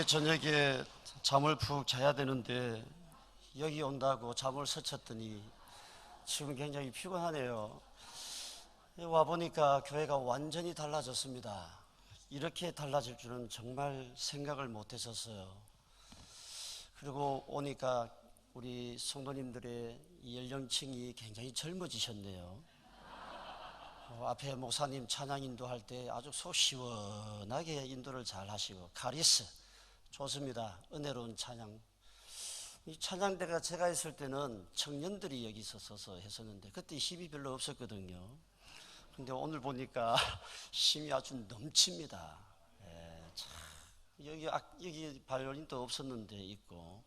저녁에 잠을 푹 자야 되는데 여기 온다고 잠을 설쳤더니 지금 굉장히 피곤하네요. 와보니까 교회가 완전히 달라졌습니다. 이렇게 달라질 줄은 정말 생각을 못 했었어요. 그리고 오니까 우리 성도님들의 연령층이 굉장히 젊어지셨네요. 앞에 목사님 찬양 인도할 때 아주 속 시원하게 인도를 잘 하시고 카리스 좋습니다. 은혜로운 찬양. 이 찬양대가 제가 있을 때는 청년들이 여기서 서서 했었는데 그때 힘이 별로 없었거든요. 근데 오늘 보니까 힘이 아주 넘칩니다. 참, 여기 바이올린도 없었는데 있고,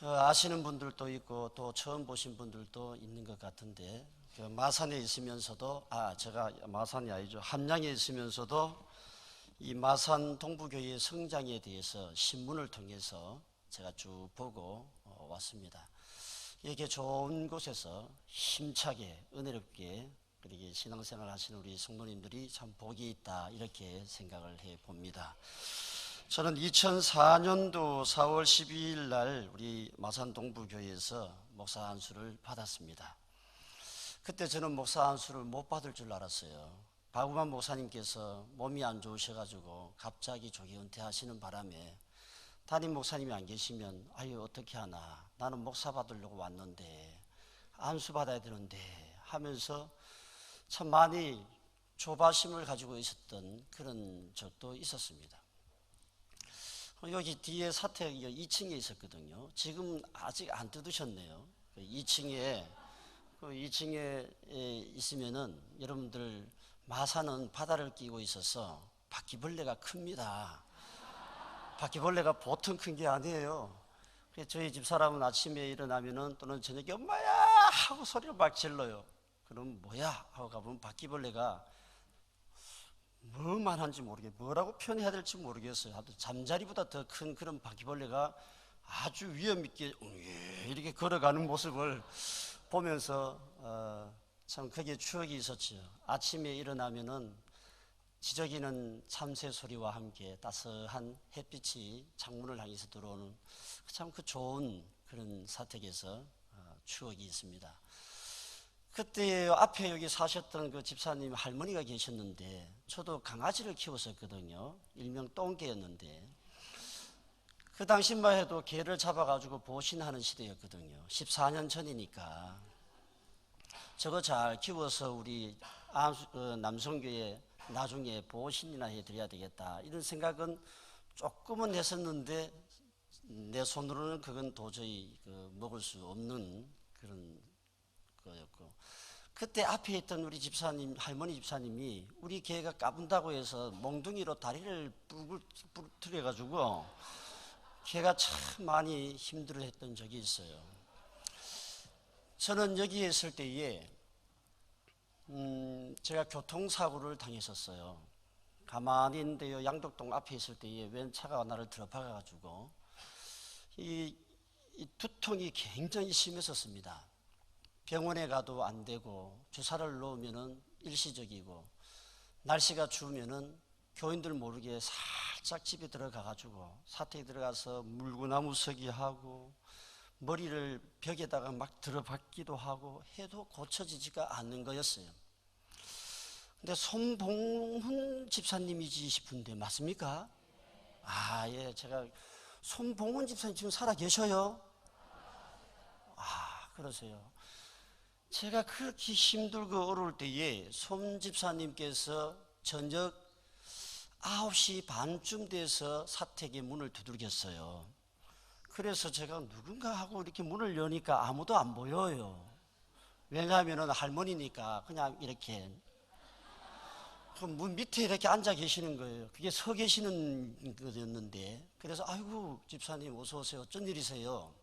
아시는 분들도 있고 또 처음 보신 분들도 있는 것 같은데, 마산에 있으면서도 제가 마산이 아니죠, 함양에 있으면서도 이 마산 동부교회 성장에 대해서 신문을 통해서 제가 쭉 보고 왔습니다. 이렇게 좋은 곳에서 힘차게 은혜롭게 그렇게 신앙생활 하시는 우리 성도님들이 참 복이 있다, 이렇게 생각을 해봅니다. 저는 2004년도 4월 12일 날 우리 마산 동부교회에서 목사 안수를 받았습니다. 그때 저는 목사 안수를 못 받을 줄 알았어요. 박우만 목사님께서 몸이 안 좋으셔가지고 갑자기 조기 은퇴하시는 바람에 담임 목사님이 안 계시면 어떻게 하나, 나는 목사 받으려고 왔는데 안수 받아야 되는데 하면서 참 많이 조바심을 가지고 있었던 그런 적도 있었습니다. 여기 뒤에 사택 2층에 있었거든요. 지금 아직 안 뜯으셨네요. 2층에 있으면은 여러분들 마산은 바다를 끼고 있어서 바퀴벌레가 큽니다. 바퀴벌레가 보통 큰 게 아니에요. 그래서 저희 집사람은 아침에 일어나면은 또는 저녁에 엄마야 하고 소리를 막 질러요. 그럼 뭐야 하고 가보면 바퀴벌레가 뭐만 한지 뭐라고 표현해야 될지 모르겠어요. 하여튼 잠자리보다 더 큰 그런 바퀴벌레가 아주 위험 있게 이렇게 걸어가는 모습을 보면서 참 그게 추억이 있었죠. 아침에 일어나면은 지저귀는 참새 소리와 함께 따스한 햇빛이 창문을 향해서 들어오는 참 그 좋은 그런 사택에서 추억이 있습니다. 그때 앞에 여기 사셨던 그 집사님 할머니가 계셨는데 저도 강아지를 키웠었거든요. 일명 똥개였는데 그 당시만 해도 개를 잡아가지고 보신하는 시대였거든요. 14년 전이니까 저거 잘 키워서 우리 남성교회 나중에 보신이나 해드려야 되겠다, 이런 생각은 조금은 했었는데 내 손으로는 그건 도저히 먹을 수 없는 그런 거였고, 그때 앞에 있던 우리 집사님, 할머니 집사님이 우리 개가 까분다고 해서 몽둥이로 다리를 부러뜨려가지고 개가 참 많이 힘들어했던 적이 있어요. 저는 여기에 있을 때에 제가 교통사고를 당했었어요. 가만히 있는데요, 양덕동 앞에 있을 때에 웬 차가 나를 들어박아가지고 이 두통이 굉장히 심했었습니다. 병원에 가도 안 되고 주사를 놓으면은 일시적이고 날씨가 추우면은 교인들 모르게 살짝 집에 들어가가지고 사택에 들어가서 물구나무 서기 하고 머리를 벽에다가 막 들어박기도 하고 해도 고쳐지지가 않는 거였어요. 근데 손봉훈 집사님이지 싶은데 맞습니까? 예, 제가 손봉훈 집사님 지금 살아 계셔요? 그러세요. 제가 그렇게 힘들고 어려울 때에 손 집사님께서 저녁 9시 반쯤 돼서 사택의 문을 두들겼어요. 그래서 제가 누군가 하고 이렇게 문을 여니까 아무도 안 보여요. 왜냐하면 할머니니까 그냥 이렇게 그 문 밑에 이렇게 앉아 계시는 거예요. 그게 서 계시는 거였는데, 그래서 아이고 집사님 어서 오세요, 어쩐 일이세요?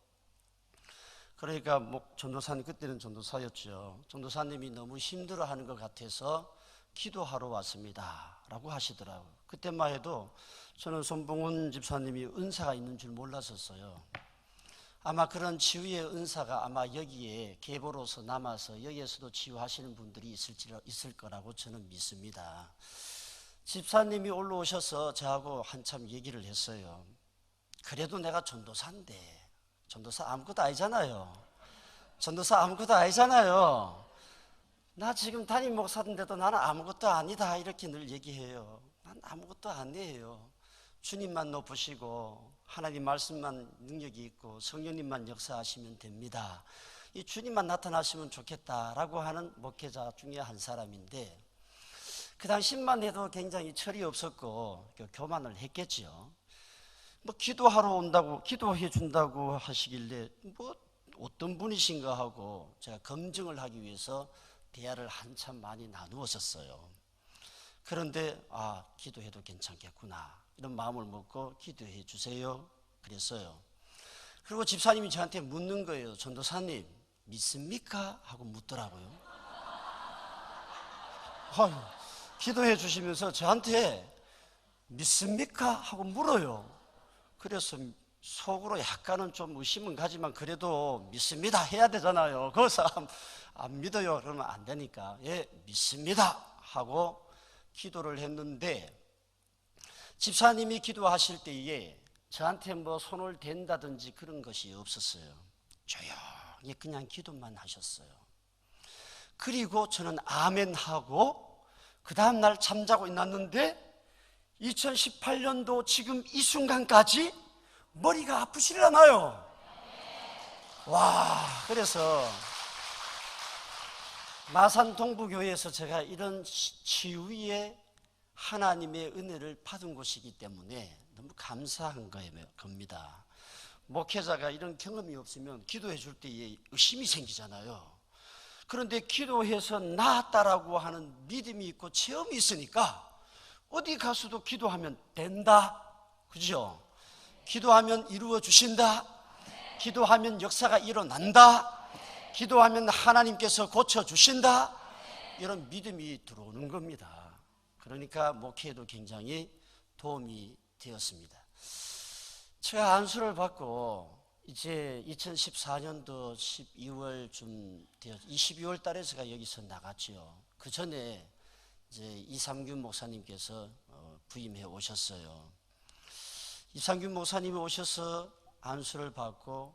그러니까 전도사님, 그때는 전도사였죠. 전도사님이 너무 힘들어하는 것 같아서 기도하러 왔습니다 라고 하시더라고요. 그때만 해도 저는 손봉훈 집사님이 은사가 있는 줄 몰랐었어요. 아마 그런 치유의 은사가 아마 여기에 계보로서 남아서 여기에서도 치유하시는 분들이 있을 거라고 저는 믿습니다. 집사님이 올라오셔서 저하고 한참 얘기를 했어요. 그래도 내가 전도사인데, 전도사 아무것도 아니잖아요. 전도사 아무것도 아니잖아요. 나 지금 담임 목사인데도 나는 아무것도 아니다, 이렇게 늘 얘기해요. 난 아무것도 아니에요. 주님만 높으시고 하나님 말씀만 능력이 있고 성령님만 역사하시면 됩니다. 이 주님만 나타나시면 좋겠다라고 하는 목회자 중에 한 사람인데, 그 당시만 해도 굉장히 철이 없었고 교만을 했겠죠. 뭐 기도하러 온다고, 기도해 준다고 하시길래 뭐 어떤 분이신가 하고 제가 검증을 하기 위해서 대화를 한참 많이 나누었었어요. 그런데 기도해도 괜찮겠구나, 이런 마음을 먹고 기도해 주세요 그랬어요. 그리고 집사님이 저한테 묻는 거예요. 전도사님 믿습니까? 하고 묻더라고요. 기도해 주시면서 저한테 믿습니까? 하고 물어요. 그래서 속으로 약간은 좀 의심은 가지만 그래도 믿습니다 해야 되잖아요. 거기서 안 믿어요 그러면 안 되니까, 예, 믿습니다 하고 기도를 했는데, 집사님이 기도하실 때에 저한테 뭐 손을 댄다든지 그런 것이 없었어요. 조용히 그냥 기도만 하셨어요. 그리고 저는 아멘 하고 그 다음날 잠자고 있었는데 2018년도 지금 이 순간까지 머리가 아프시려나요? 그래서 마산 동부교회에서 제가 이런 치유의 하나님의 은혜를 받은 곳이기 때문에 너무 감사한 겁니다. 목회자가 이런 경험이 없으면 기도해 줄 때에 의심이 생기잖아요. 그런데 기도해서 나았다라고 하는 믿음이 있고 체험이 있으니까 어디 가서도 기도하면 된다, 그죠? 기도하면 이루어 주신다, 기도하면 역사가 일어난다, 기도하면 하나님께서 고쳐주신다, 이런 믿음이 들어오는 겁니다. 그러니까 목회에도 굉장히 도움이 되었습니다. 제가 안수를 받고 이제 2014년도 12월쯤 되어 22월 달에 제가 여기서 나갔죠. 그 전에 이제 이삼균 목사님께서 부임해 오셨어요. 이삼균 목사님이 오셔서 안수를 받고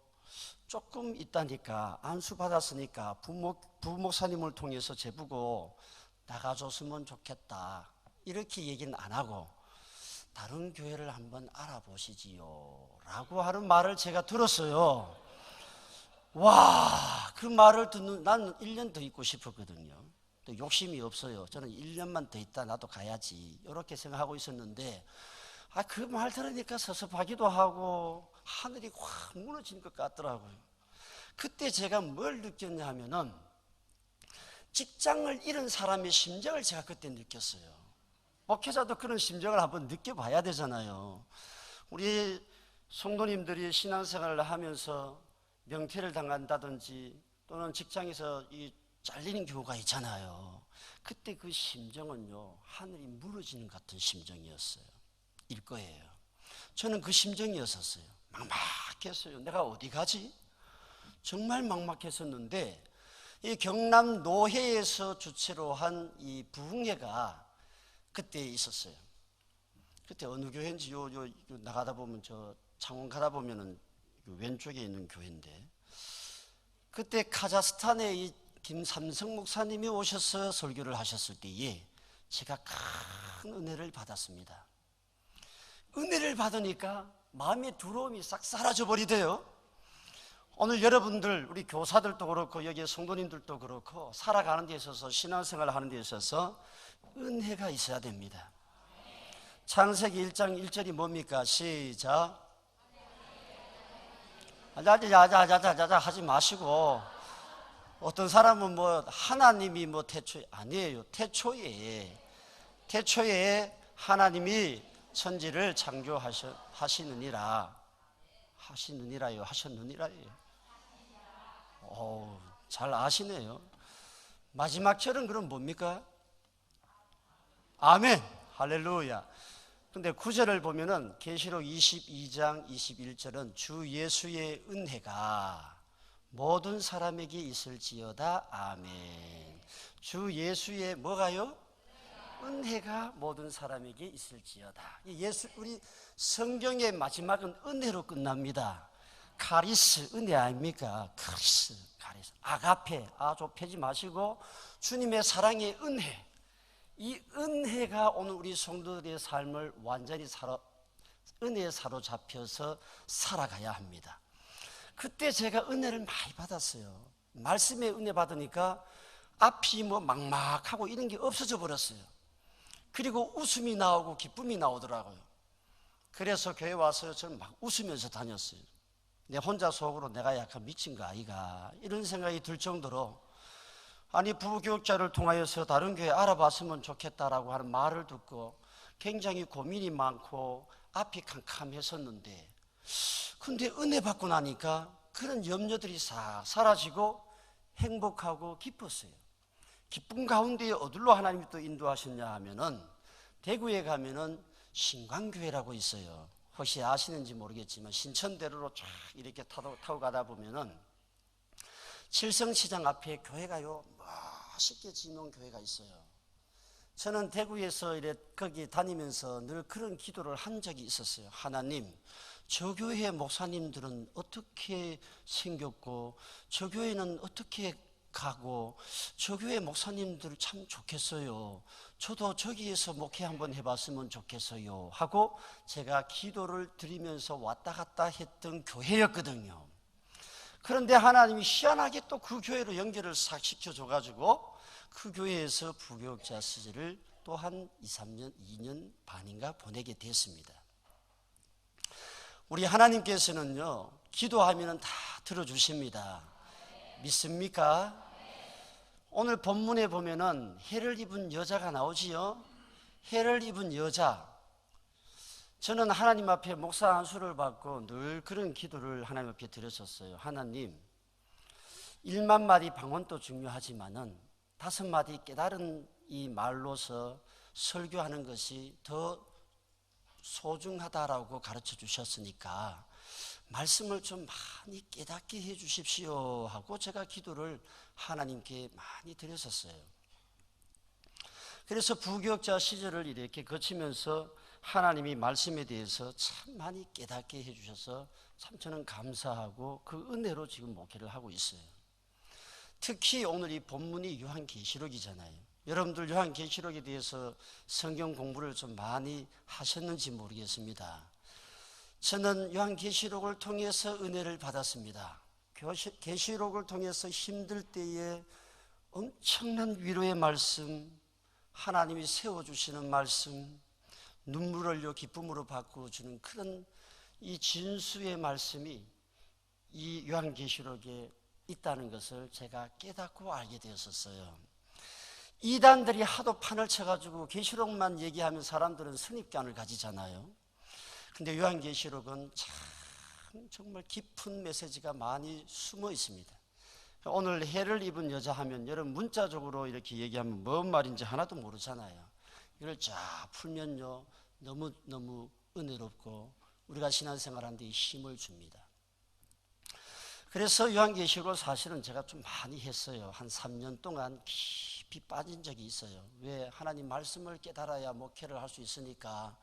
조금 있다니까, 안수 받았으니까 부목사님을 통해서 제보고 나가줬으면 좋겠다, 이렇게 얘기는 안 하고 다른 교회를 한번 알아보시지요 라고 하는 말을 제가 들었어요. 그 말을 듣는, 나는 1년 더 있고 싶었거든요. 또 욕심이 없어요. 저는 1년만 더 있다 나도 가야지, 이렇게 생각하고 있었는데 그 말 들으니까 섭섭하기도 하고 하늘이 확 무너진 것 같더라고요. 그때 제가 뭘 느꼈냐 하면은 직장을 잃은 사람의 심정을 제가 그때 느꼈어요. 목회자도 그런 심정을 한번 느껴봐야 되잖아요. 우리 성도님들이 신앙생활을 하면서 명퇴를 당한다든지 또는 직장에서 잘리는 경우가 있잖아요. 그때 그 심정은요, 하늘이 무너지는 같은 심정이었어요. 일 거예요. 저는 그 심정이었었어요. 막막했어요. 내가 어디 가지? 정말 막막했었는데 이 경남 노회에서 주최로 한 이 부흥회가 그때 있었어요. 그때 어느 교회인지 요 나가다 보면, 저 창원 가다 보면은 왼쪽에 있는 교회인데, 그때 카자흐스탄의 이 김삼성 목사님이 오셔서 설교를 하셨을 때에 제가 큰 은혜를 받았습니다. 은혜를 받으니까 마음의 두려움이 싹 사라져 버리대요. 오늘 여러분들, 우리 교사들도 그렇고 여기 성도님들도 그렇고 살아가는 데 있어서, 신앙생활을 하는 데 있어서 은혜가 있어야 됩니다. 창세기 1장 1절이 뭡니까? 시작. 자자자자자자 하지 마시고, 어떤 사람은 뭐 하나님이 뭐 태초에, 아니에요. 태초에 하나님이 천지를 창조하시느니라요. 하셨느니라요. 잘 아시네요. 마지막 절은 그럼 뭡니까? 아멘, 할렐루야. 근데 9절을 보면은 계시록 22장 21절은 주 예수의 은혜가 모든 사람에게 있을지어다. 아멘. 주 예수의 뭐가요? 은혜가 모든 사람에게 있을지어다. 우리 성경의 마지막은 은혜로 끝납니다. 카리스, 은혜 아닙니까? 카리스. 아가페, 좁히지 마시고 주님의 사랑의 은혜. 이 은혜가 오늘 우리 성도들의 삶을 완전히 은혜에 사로잡혀서 살아가야 합니다. 그때 제가 은혜를 많이 받았어요. 말씀에 은혜 받으니까 앞이 막막하고 이런 게 없어져 버렸어요. 그리고 웃음이 나오고 기쁨이 나오더라고요. 그래서 교회 와서 저는 막 웃으면서 다녔어요. 내 혼자 속으로 내가 약간 미친 거 아이가, 이런 생각이 들 정도로, 아니 부교육자를 통하여서 다른 교회 알아봤으면 좋겠다라고 하는 말을 듣고 굉장히 고민이 많고 앞이 캄캄했었는데, 근데 은혜 받고 나니까 그런 염려들이 싹 사라지고 행복하고 기뻤어요. 기쁨 가운데 어디로 하나님이 또 인도하셨냐 하면은, 대구에 가면은 신광교회라고 있어요. 혹시 아시는지 모르겠지만 신천대로로 쫙 이렇게 타고 가다 보면은 칠성시장 앞에 교회가요 멋있게 지은 교회가 있어요. 저는 대구에서 거기 다니면서 늘 그런 기도를 한 적이 있었어요. 하나님, 저 교회 목사님들은 어떻게 생겼고 저 교회는 어떻게 가고 저 교회 목사님들 참 좋겠어요. 저도 저기에서 목회 한번 해봤으면 좋겠어요 하고 제가 기도를 드리면서 왔다 갔다 했던 교회였거든요. 그런데 하나님이 희한하게 또 그 교회로 연결을 싹 시켜줘가지고 그 교회에서 부교육자 시절을 또 한 2년 반인가 보내게 됐습니다. 우리 하나님께서는요 기도하면 다 들어주십니다. 믿습니까? 오늘 본문에 보면은 해를 입은 여자가 나오지요. 해를 입은 여자. 저는 하나님 앞에 목사 안수를 받고 늘 그런 기도를 하나님 앞에 드렸었어요. 하나님, 1만 마디 방언도 중요하지만은 5마디 깨달은 이 말로서 설교하는 것이 더 소중하다라고 가르쳐 주셨으니까 말씀을 좀 많이 깨닫게 해 주십시오 하고 제가 기도를 하나님께 많이 드렸었어요. 그래서 부교육자 시절을 이렇게 거치면서 하나님이 말씀에 대해서 참 많이 깨닫게 해 주셔서 참 저는 감사하고 그 은혜로 지금 목회를 하고 있어요. 특히 오늘 이 본문이 요한계시록이잖아요. 여러분들 요한계시록에 대해서 성경 공부를 좀 많이 하셨는지 모르겠습니다. 저는 요한계시록을 통해서 은혜를 받았습니다. 계시록을 통해서 힘들 때에 엄청난 위로의 말씀, 하나님이 세워주시는 말씀, 눈물 흘려 기쁨으로 바꾸어주는 그런 이 진수의 말씀이 이 요한계시록에 있다는 것을 제가 깨닫고 알게 되었었어요. 이단들이 하도 판을 쳐가지고 계시록만 얘기하면 사람들은 선입견을 가지잖아요. 근데 요한계시록은 참 정말 깊은 메시지가 많이 숨어 있습니다. 오늘 해를 입은 여자 하면 여러분 문자적으로 이렇게 얘기하면 뭔 말인지 하나도 모르잖아요. 이걸 쫙 풀면요 너무 은혜롭고 우리가 신앙생활하는 데 힘을 줍니다. 그래서 요한계시록을 사실은 제가 좀 많이 했어요. 한 3년 동안 깊이 빠진 적이 있어요. 왜? 하나님 말씀을 깨달아야 목회를 할 수 있으니까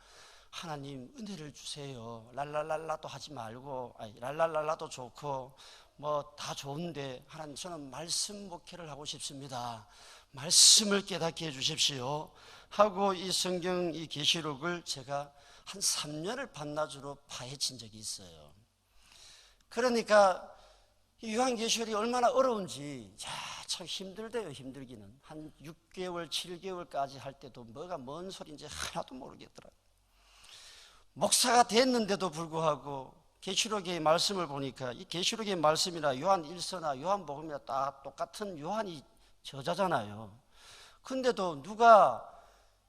하나님 은혜를 주세요. 랄랄랄라도 하지 말고, 랄랄랄라도 좋고 뭐 다 좋은데 하나님 저는 말씀 목회를 하고 싶습니다. 말씀을 깨닫게 해주십시오 하고 이 성경 이 계시록을 제가 한 3년을 반나절로 파헤친 적이 있어요. 그러니까 이 요한계시록이 얼마나 어려운지 참 힘들대요. 힘들기는 한 6개월 7개월까지 할 때도 뭐가 뭔 소리인지 하나도 모르겠더라고요. 목사가 됐는데도 불구하고 계시록의 말씀을 보니까 이 계시록의 말씀이나 요한 1서나 요한복음이나 다 똑같은 요한이 저자잖아요. 근데도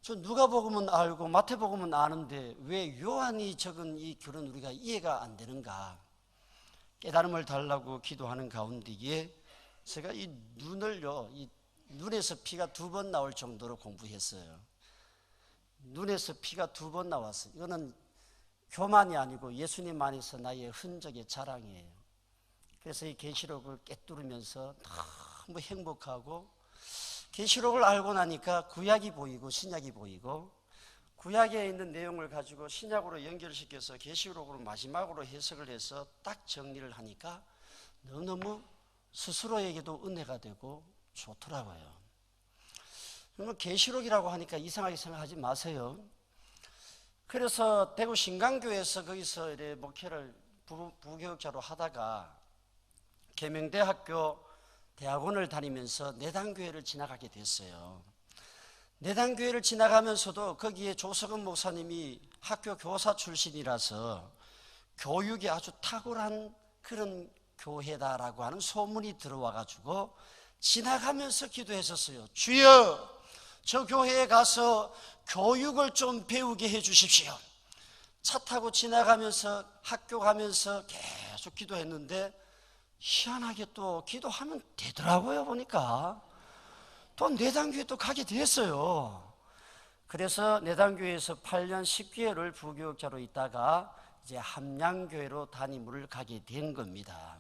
누가복음은 알고 마태복음은 아는데 왜 요한이 적은 이 글은 우리가 이해가 안 되는가? 깨달음을 달라고 기도하는 가운데에 제가 이 눈에서 피가 2번 나올 정도로 공부했어요. 눈에서 피가 2번 나왔어요. 이거는 교만이 아니고 예수님 안에서 나의 흔적의 자랑이에요. 그래서 이 계시록을 꿰뚫으면서 너무 행복하고 계시록을 알고 나니까 구약이 보이고 신약이 보이고, 구약에 있는 내용을 가지고 신약으로 연결시켜서 계시록으로 마지막으로 해석을 해서 딱 정리를 하니까 너무너무 스스로에게도 은혜가 되고 좋더라고요. 그러면 계시록이라고 하니까 이상하게 생각하지 마세요. 그래서 대구 신강교에서 거기서 이렇게 목회를 부교육자로 하다가 계명대학교 대학원을 다니면서 내단교회를 지나가게 됐어요. 내단교회를 지나가면서도 거기에 조석은 목사님이 학교 교사 출신이라서 교육이 아주 탁월한 그런 교회다라고 하는 소문이 들어와 가지고 지나가면서 기도했었어요. 주여, 저 교회에 가서 교육을 좀 배우게 해 주십시오. 차 타고 지나가면서 학교 가면서 계속 기도했는데 희한하게 또 기도하면 되더라고요. 보니까 또 내단교회 또 가게 됐어요. 그래서 내단교회에서 8년 10개월을 부교육자로 있다가 이제 함양교회로 담임을 가게 된 겁니다.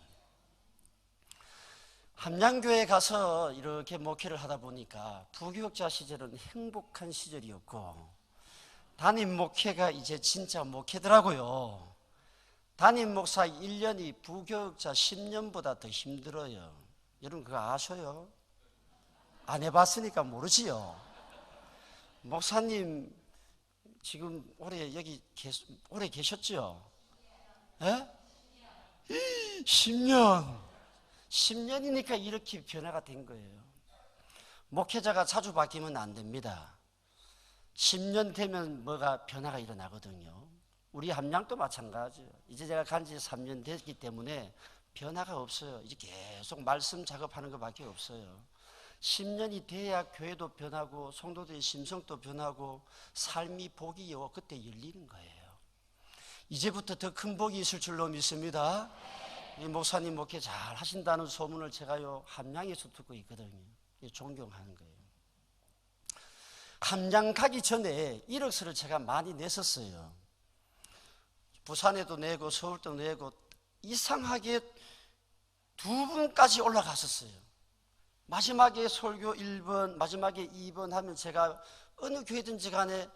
함양교회에 가서 이렇게 목회를 하다 보니까 부교육자 시절은 행복한 시절이었고, 담임 목회가 이제 진짜 목회더라고요. 담임 목사 1년이 부교육자 10년보다 더 힘들어요. 여러분 그거 아셔요? 안 해봤으니까 모르지요. 목사님 지금 오래 계셨죠? 예? 10년이니까 이렇게 변화가 된 거예요. 목회자가 자주 바뀌면 안 됩니다. 10년 되면 뭐가 변화가 일어나거든요. 우리 함양도 마찬가지예요. 이제 제가 간지 3년 됐기 때문에 변화가 없어요. 이제 계속 말씀 작업하는 것밖에 없어요. 10년이 돼야 교회도 변하고 성도들의 심성도 변하고 삶이 복이요 그때 열리는 거예요. 이제부터 더 큰 복이 있을 줄로 믿습니다. 이 목사님 목회 잘 하신다는 소문을 제가요 함양에서 듣고 있거든요. 존경하는 거예요. 함양 가기 전에 이력서를 제가 많이 냈었어요. 부산에도 내고 서울도 내고 이상하게 2번까지 올라갔었어요. 마지막에 설교 1번, 마지막에 2번 하면 제가 어느 교회든지 간에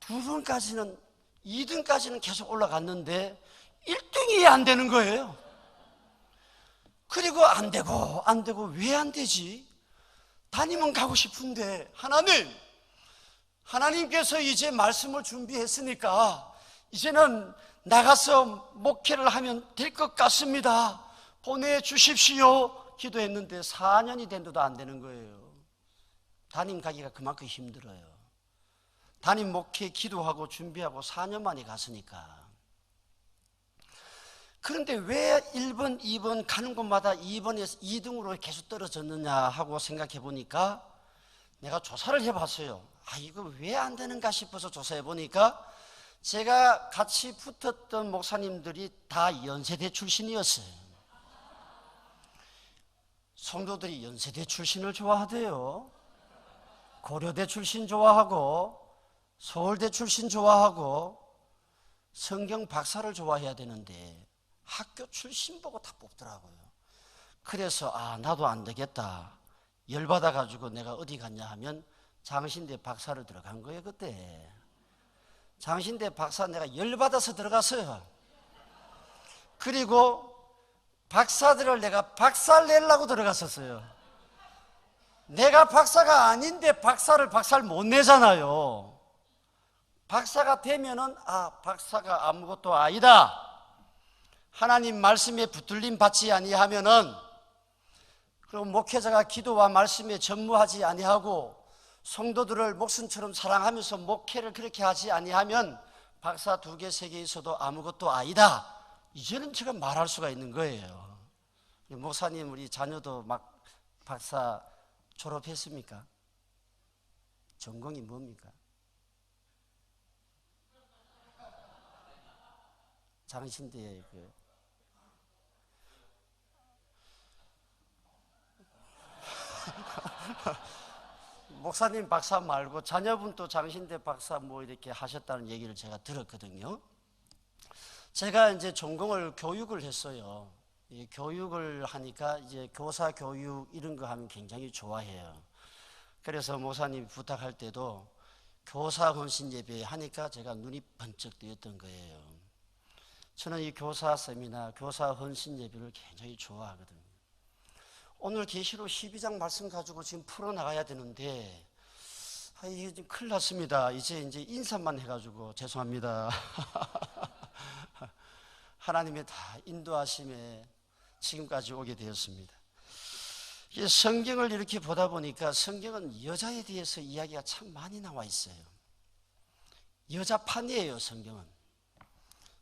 2번까지는 2등까지는 계속 올라갔는데 1등이 안 되는 거예요. 그리고 안 되고 왜 안 되지? 담임은 가고 싶은데 하나님께서 이제 말씀을 준비했으니까 이제는 나가서 목회를 하면 될 것 같습니다. 보내주십시오. 기도했는데 4년이 됐는데도 안 되는 거예요. 담임 가기가 그만큼 힘들어요. 담임 목회 기도하고 준비하고 4년 만에 갔으니까. 그런데 왜 1번, 2번 가는 곳마다 2번에서 2등으로 계속 떨어졌느냐 하고 생각해 보니까 내가 조사를 해봤어요. 이거 왜 안 되는가 싶어서 조사해 보니까 제가 같이 붙었던 목사님들이 다 연세대 출신이었어요. 성도들이 연세대 출신을 좋아하대요. 고려대 출신 좋아하고 서울대 출신 좋아하고 성경 박사를 좋아해야 되는데 학교 출신 보고 다 뽑더라고요. 그래서 나도 안 되겠다. 열받아 가지고 내가 어디 갔냐 하면 장신대 박사를 들어간 거예요. 그때 장신대 박사 내가 열받아서 들어갔어요. 그리고 박사들을 내가 박살 내려고 들어갔었어요. 내가 박사가 아닌데 박사를 못 내잖아요. 박사가 되면은 박사가 아무것도 아니다. 하나님 말씀에 붙들림 받지 아니하면은, 그리고 목회자가 기도와 말씀에 전무하지 아니하고 성도들을 목숨처럼 사랑하면서 목회를 그렇게 하지 아니하면 박사 2개, 3개 있어도 아무것도 아니다. 이제는 제가 말할 수가 있는 거예요. 목사님 우리 자녀도 막 박사 졸업했습니까? 전공이 뭡니까? 장신대에 목사님 박사 말고 자녀분 또 장신대 박사 이렇게 하셨다는 얘기를 제가 들었거든요. 제가 이제 전공을 교육을 했어요. 이 교육을 하니까 이제 교사 교육 이런 거 하면 굉장히 좋아해요. 그래서 목사님이 부탁할 때도 교사 헌신 예배 하니까 제가 눈이 번쩍 뜨였던 거예요. 저는 이 교사 세미나, 교사 헌신 예배를 굉장히 좋아하거든요. 오늘 계시록 12장 말씀 가지고 지금 풀어나가야 되는데 이게 좀 큰일 났습니다. 이제 인사만 해가지고 죄송합니다. 하나님의 다 인도하심에 지금까지 오게 되었습니다. 성경을 이렇게 보다 보니까 성경은 여자에 대해서 이야기가 참 많이 나와 있어요. 여자판이에요.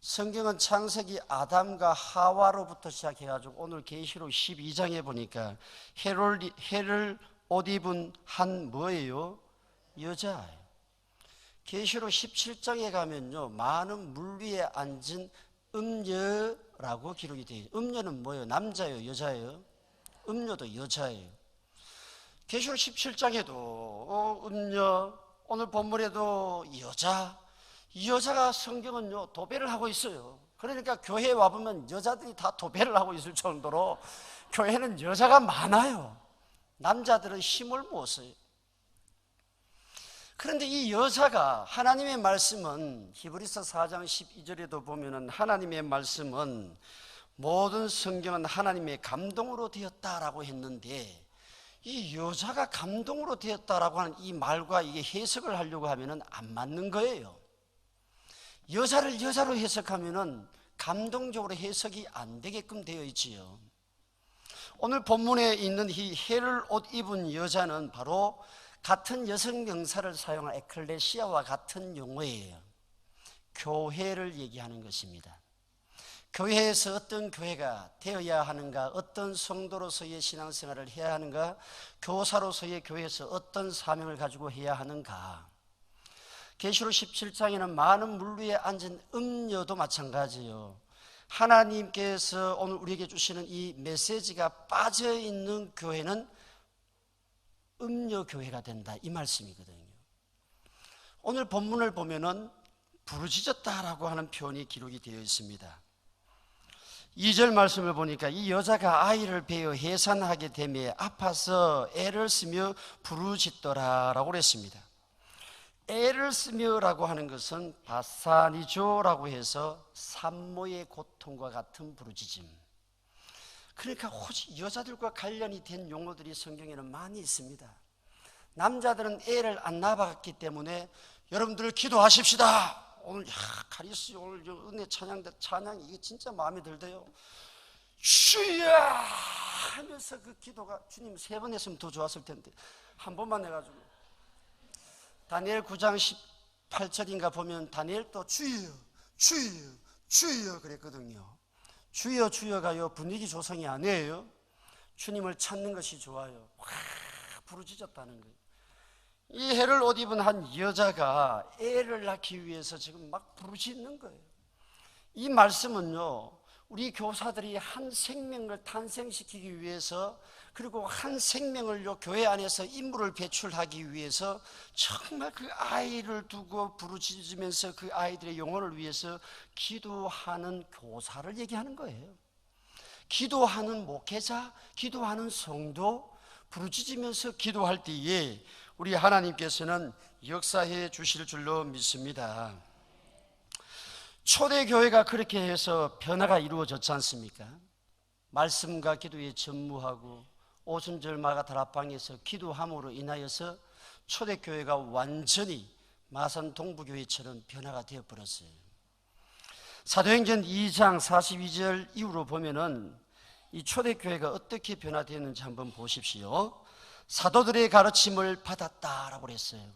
성경은 창세기 아담과 하와로부터 시작해가지고 오늘 계시록 12장에 보니까 해를 옷 입은 한 뭐예요? 여자예요. 계시록 17장에 가면요, 많은 물 위에 앉은 음녀라고 기록이 되어 있어요. 음녀는 뭐예요? 남자예요? 여자예요? 음녀도 여자예요. 계시록 17장에도 음녀, 오늘 본문에도 이 여자가 성경은요 도배를 하고 있어요. 그러니까 교회에 와보면 여자들이 다 도배를 하고 있을 정도로 교회는 여자가 많아요. 남자들은 힘을 못 써요. 그런데 이 여자가, 하나님의 말씀은 히브리서 4장 12절에도 보면은 하나님의 말씀은 모든 성경은 하나님의 감동으로 되었다라고 했는데, 이 여자가 감동으로 되었다라고 하는 이 말과 이게 해석을 하려고 하면은 안 맞는 거예요. 여자를 여자로 해석하면은 감동적으로 해석이 안 되게끔 되어 있지요. 오늘 본문에 있는 이 해를 옷 입은 여자는 바로 같은 여성 명사를 사용한 에클레시아와 같은 용어예요. 교회를 얘기하는 것입니다. 교회에서 어떤 교회가 되어야 하는가, 어떤 성도로서의 신앙생활을 해야 하는가, 교사로서의 교회에서 어떤 사명을 가지고 해야 하는가. 계시록 17장에는 많은 물 위에 앉은 음녀도 마찬가지예요. 하나님께서 오늘 우리에게 주시는 이 메시지가 빠져있는 교회는 음녀 교회가 된다, 이 말씀이거든요. 오늘 본문을 보면은 부르짖었다라고 하는 표현이 기록이 되어 있습니다. 2절 말씀을 보니까 이 여자가 아이를 베어 해산하게 되며 아파서 애를 쓰며 부르짖더라라고 그랬습니다. 애를 쓰며라고 하는 것은 바사니조라고 해서 산모의 고통과 같은 부르짖음. 그러니까 혹시 여자들과 관련이 된 용어들이 성경에는 많이 있습니다. 남자들은 애를 안 낳아봤기 때문에 여러분들 기도하십시다. 오늘 카리스 오늘 은혜 찬양 이게 진짜 마음에 들대요. 주여 하면서 그 기도가, 주님 3번 했으면 더 좋았을 텐데 한 번만 해가지고, 다니엘 9장 18절인가 보면 다니엘도 주여 주여 주여 그랬거든요. 주여 주여가요 분위기 조성이 아니에요. 주님을 찾는 것이 좋아요. 부르짖었다는 거예요. 이 해를 옷 입은 한 여자가 애를 낳기 위해서 지금 막 부르짖는 거예요. 이 말씀은요, 우리 교사들이 한 생명을 탄생시키기 위해서, 그리고 한 생명을요 교회 안에서 인물을 배출하기 위해서 정말 그 아이를 두고 부르짖으면서 그 아이들의 영혼을 위해서 기도하는 교사를 얘기하는 거예요. 기도하는 목회자, 기도하는 성도, 부르짖으면서 기도할 때에 우리 하나님께서는 역사해 주실 줄로 믿습니다. 초대교회가 그렇게 해서 변화가 이루어졌지 않습니까? 말씀과 기도에 전무하고 오순절마가 다락방에서 기도함으로 인하여서 초대교회가 완전히 마산 동부교회처럼 변화가 되어버렸어요. 사도행전 2장 42절 이후로 보면은 이 초대교회가 어떻게 변화되었는지 한번 보십시오. 사도들의 가르침을 받았다라고 그랬어요.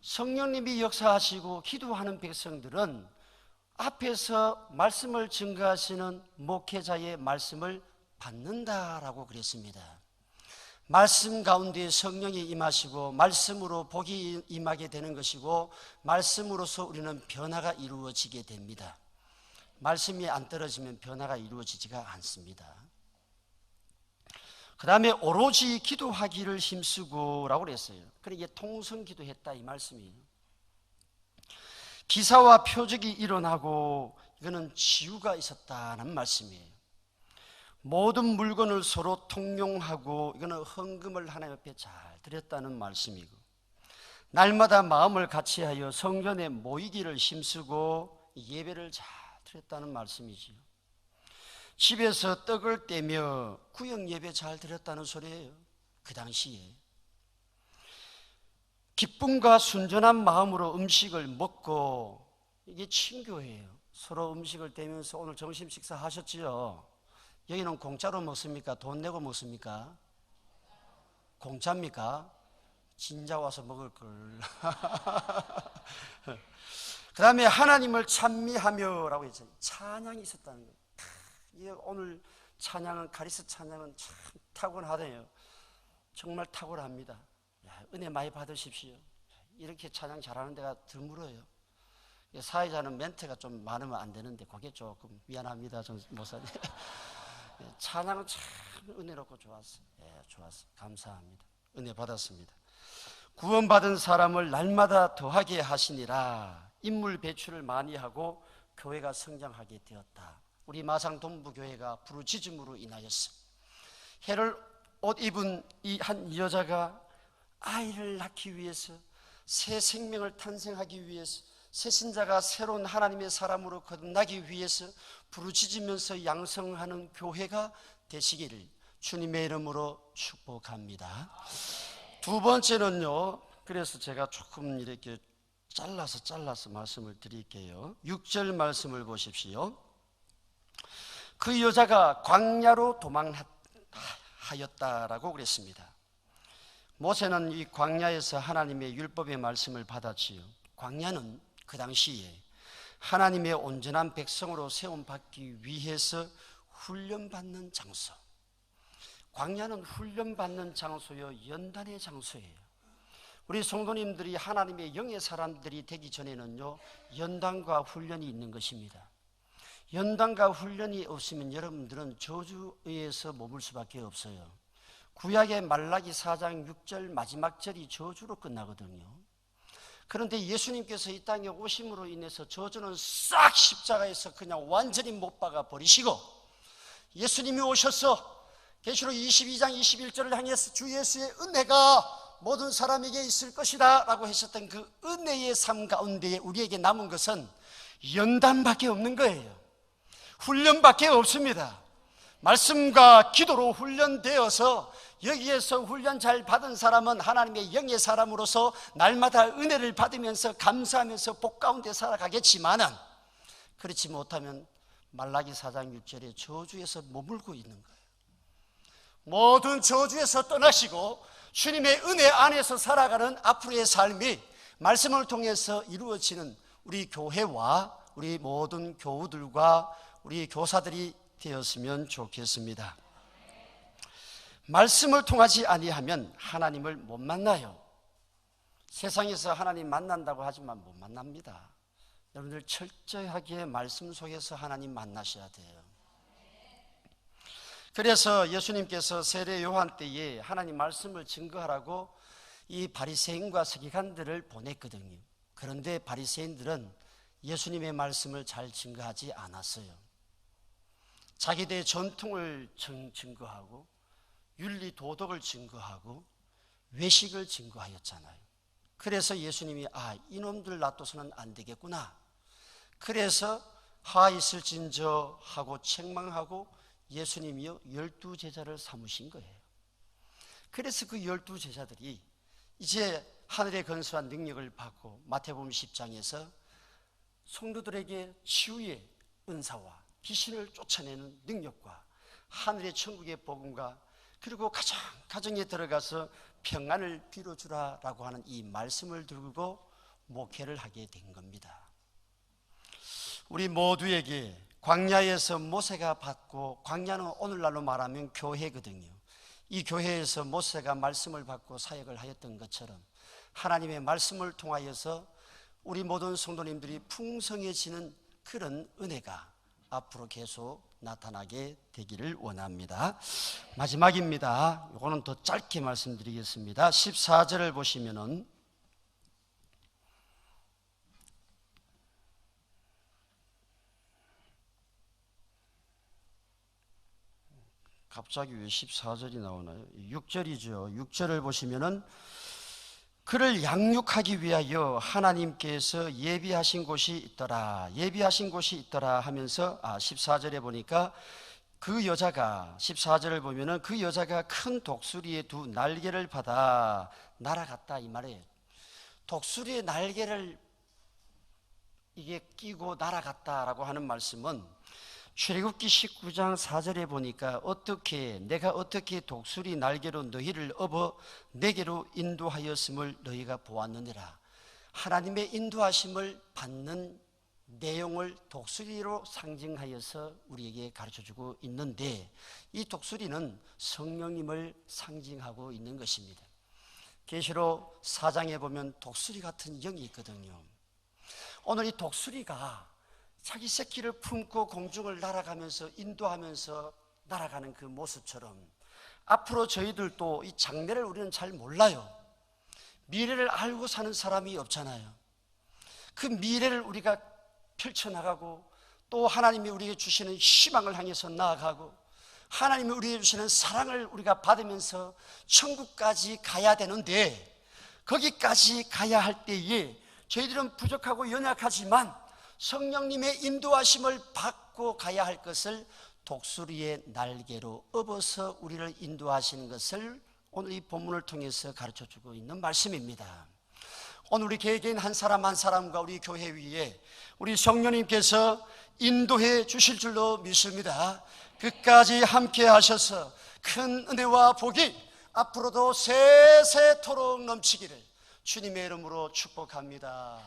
성령님이 역사하시고 기도하는 백성들은 앞에서 말씀을 증거하시는 목회자의 말씀을 받는다라고 그랬습니다. 말씀 가운데 성령이 임하시고 말씀으로 복이 임하게 되는 것이고, 말씀으로서 우리는 변화가 이루어지게 됩니다. 말씀이 안 떨어지면 변화가 이루어지지가 않습니다. 그 다음에 오로지 기도하기를 힘쓰고 라고 그랬어요. 그러니까 통성 기도했다 이 말씀이에요. 기사와 표적이 일어나고 이거는 치유가 있었다는 말씀이에요. 모든 물건을 서로 통용하고, 이거는 헌금을 하나님 앞에 잘 드렸다는 말씀이고, 날마다 마음을 같이하여 성전에 모이기를 힘쓰고 예배를 잘 드렸다는 말씀이지요. 집에서 떡을 떼며 구역 예배 잘 드렸다는 소리예요. 그 당시에 기쁨과 순전한 마음으로 음식을 먹고, 이게 친교예요. 서로 음식을 떼면서 오늘 점심 식사 하셨지요? 여기는 공짜로 먹습니까? 돈 내고 먹습니까? 공짜입니까? 진짜 와서 먹을 걸. 그 다음에 하나님을 찬미하며 라고 했잖아요. 찬양이 있었다는 거예요. 오늘 찬양은, 카리스 찬양은 참 탁월하대요. 정말 탁월합니다. 은혜 많이 받으십시오. 이렇게 찬양 잘하는 데가 드물어요. 사회자는 멘트가 좀 많으면 안 되는데 그게 조금 미안합니다, 전 목사님. 찬양은 참 은혜롭고 좋았어요. 좋았어요. 감사합니다. 은혜 받았습니다. 구원받은 사람을 날마다 더하게 하시니라. 인물 배출을 많이 하고 교회가 성장하게 되었다. 우리 마상 동부교회가 부르짖음으로 인하였어. 해를 옷 입은 이 한 여자가 아이를 낳기 위해서, 새 생명을 탄생하기 위해서, 새 신자가 새로운 하나님의 사람으로 거듭나기 위해서 부르짖으면서 양성하는 교회가 되시기를 주님의 이름으로 축복합니다. 두 번째는요, 그래서 제가 조금 이렇게 잘라서 말씀을 드릴게요. 6절 말씀을 보십시오. 그 여자가 광야로 도망하였다라고 그랬습니다. 모세는 이 광야에서 하나님의 율법의 말씀을 받았지요. 광야는 그 당시에 하나님의 온전한 백성으로 세움받기 위해서 훈련받는 장소, 광야는 훈련받는 장소요, 연단의 장소예요. 우리 성도님들이 하나님의 영의 사람들이 되기 전에는요, 연단과 훈련이 있는 것입니다. 연단과 훈련이 없으면 여러분들은 저주에서 머물 수밖에 없어요. 구약의 말라기 4장 6절 마지막 절이 저주로 끝나거든요. 그런데 예수님께서 이 땅에 오심으로 인해서 저주는 싹 십자가에서 그냥 완전히 못 박아 버리시고, 예수님이 오셔서 계시록 22장 21절을 향해서 주 예수의 은혜가 모든 사람에게 있을 것이다 라고 하셨던 그 은혜의 삶 가운데 우리에게 남은 것은 연단밖에 없는 거예요. 훈련밖에 없습니다. 말씀과 기도로 훈련되어서 여기에서 훈련 잘 받은 사람은 하나님의 영의 사람으로서 날마다 은혜를 받으면서 감사하면서 복 가운데 살아가겠지만은, 그렇지 못하면 말라기 4장 6절에 저주에서 머물고 있는 거예요. 모든 저주에서 떠나시고 주님의 은혜 안에서 살아가는 앞으로의 삶이 말씀을 통해서 이루어지는 우리 교회와 우리 모든 교우들과 우리 교사들이 되었으면 좋겠습니다. 말씀을 통하지 아니하면 하나님을 못 만나요. 세상에서 하나님 만난다고 하지만 못 만납니다. 여러분들 철저하게 말씀 속에서 하나님 만나셔야 돼요. 그래서 예수님께서 세례 요한 때에 하나님 말씀을 증거하라고 이 바리새인과 서기관들을 보냈거든요. 그런데 바리새인들은 예수님의 말씀을 잘 증거하지 않았어요. 자기들의 전통을 증거하고 윤리 도덕을 증거하고 외식을 증거하였잖아요. 그래서 예수님이 이놈들 놔둬서는 안 되겠구나. 그래서 하 있을진저 하고 책망하고 예수님이요 12제자를 삼으신 거예요. 그래서 그 12제자들이 이제 하늘의 건설한 능력을 받고 마태복음 10장에서 성도들에게 치유의 은사와 귀신을 쫓아내는 능력과 하늘의 천국의 복음과 그리고 가정에 들어가서 평안을 빌어주라라고 하는 이 말씀을 들고 목회를 하게 된 겁니다. 우리 모두에게 광야에서 모세가 받고, 광야는 오늘날로 말하면 교회거든요. 이 교회에서 모세가 말씀을 받고 사역을 하였던 것처럼 하나님의 말씀을 통하여서 우리 모든 성도님들이 풍성해지는 그런 은혜가 앞으로 계속 나타나게 되기를 원합니다. 마지막입니다. 이거는 더 짧게 말씀드리겠습니다. 14절을 보시면은 갑자기 왜 14절이 나오나요? 6절이죠. 6절을 보시면은 그를 양육하기 위하여 하나님께서 예비하신 곳이 있더라. 예비하신 곳이 있더라 하면서 14절에 보니까 그 여자가 14절을 보면은 그 여자가 큰 독수리의 두 날개를 받아 날아갔다 이 말이에요. 독수리의 날개를 이게 끼고 날아갔다라고 하는 말씀은 출애굽기 19장 4절에 보니까 내가 어떻게 독수리 날개로 너희를 업어 내게로 인도하였음을 너희가 보았느니라. 하나님의 인도하심을 받는 내용을 독수리로 상징하여서 우리에게 가르쳐주고 있는데, 이 독수리는 성령님을 상징하고 있는 것입니다. 계시록 4장에 보면 독수리 같은 영이 있거든요. 오늘 이 독수리가 자기 새끼를 품고 공중을 날아가면서 인도하면서 날아가는 그 모습처럼 앞으로 저희들도 이 장래를 우리는 잘 몰라요. 미래를 알고 사는 사람이 없잖아요. 그 미래를 우리가 펼쳐나가고 또 하나님이 우리에게 주시는 희망을 향해서 나아가고 하나님이 우리에게 주시는 사랑을 우리가 받으면서 천국까지 가야 되는데, 거기까지 가야 할 때에 저희들은 부족하고 연약하지만 성령님의 인도하심을 받고 가야 할 것을 독수리의 날개로 업어서 우리를 인도하시는 것을 오늘 이 본문을 통해서 가르쳐주고 있는 말씀입니다. 오늘 우리 개개인 한 사람 한 사람과 우리 교회 위에 우리 성령님께서 인도해 주실 줄로 믿습니다. 끝까지 함께 하셔서 큰 은혜와 복이 앞으로도 세세토록 넘치기를 주님의 이름으로 축복합니다.